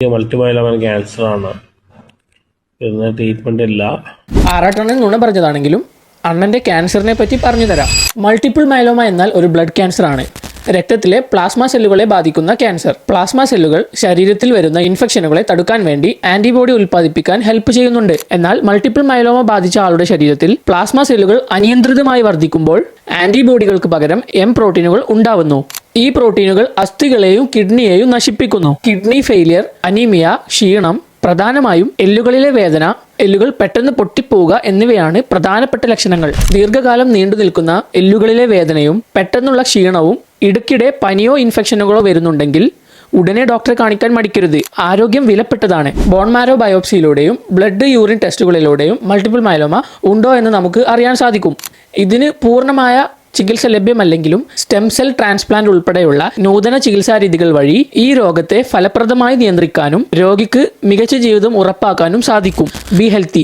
മൾട്ടിമൈലോമ ക്യാൻസറാണ്. ഇതിന് ട്രീറ്റ്മെൻ്റ് ഇല്ല. ആറാട്ടണ്ണൻ നുണ പറഞ്ഞതാണെങ്കിലും അണ്ണൻ്റെ ക്യാൻസറിനെ പറ്റി പറഞ്ഞു തരാം. മൾട്ടിപ്പിൾ മൈലോമ എന്നാൽ ഒരു ബ്ലഡ് ക്യാൻസർ ആണ്. രക്തത്തിലെ പ്ലാസ്മ സെല്ലുകളെ ബാധിക്കുന്ന ക്യാൻസർ. പ്ലാസ്മ സെല്ലുകൾ ശരീരത്തിൽ വരുന്ന ഇൻഫെക്ഷനുകളെ തടുക്കാൻ വേണ്ടി ആന്റിബോഡി ഉൽപ്പാദിപ്പിക്കാൻ ഹെൽപ്പ് ചെയ്യുന്നുണ്ട്. എന്നാൽ മൾട്ടിപ്പിൾ മൈലോമ ബാധിച്ച ആളുടെ ശരീരത്തിൽ പ്ലാസ്മ സെല്ലുകൾ അനിയന്ത്രിതമായി വർദ്ധിക്കുമ്പോൾ ആന്റിബോഡികൾക്ക് പകരം എം പ്രോട്ടീനുകൾ ഉണ്ടാവുന്നു. ഈ പ്രോട്ടീനുകൾ അസ്ഥികളെയും കിഡ്നിയെയും നശിപ്പിക്കുന്നു. കിഡ്നി ഫെയിലിയർ, അനീമിയ, ക്ഷീണം, പ്രധാനമായും എല്ലുകളിലെ വേദന, എല്ലുകൾ പെട്ടെന്ന് പൊട്ടിപ്പോവുക എന്നിവയാണ് പ്രധാനപ്പെട്ട ലക്ഷണങ്ങൾ. ദീർഘകാലം നീണ്ടു നിൽക്കുന്ന എല്ലുകളിലെ വേദനയും പെട്ടെന്നുള്ള ക്ഷീണവും ഇടയ്ക്കിടെ പനിയോ ഇൻഫെക്ഷനുകളോ വരുന്നുണ്ടെങ്കിൽ ഉടനെ ഡോക്ടറെ കാണിക്കാൻ മടിക്കരുത്. ആരോഗ്യം വിലപ്പെട്ടതാണ്. ബോൺ മാരോ ബയോപ്സിയിലൂടെയും ബ്ലഡ് യൂറിൻ ടെസ്റ്റുകളിലൂടെയും മൾട്ടിപ്പിൾ മൈലോമ ഉണ്ടോ എന്ന് നമുക്ക് അറിയാൻ സാധിക്കും. ഇതിന് പൂർണ്ണമായ ചികിത്സ ലഭ്യമല്ലെങ്കിലും സ്റ്റെം സെൽ ട്രാൻസ്പ്ലാന്റ് ഉൾപ്പെടെയുള്ള നൂതന ചികിത്സാ രീതികൾ വഴി ഈ രോഗത്തെ ഫലപ്രദമായി നിയന്ത്രിക്കാനും രോഗിക്ക് മികച്ച ജീവിതം ഉറപ്പാക്കാനും സാധിക്കും. Be healthy.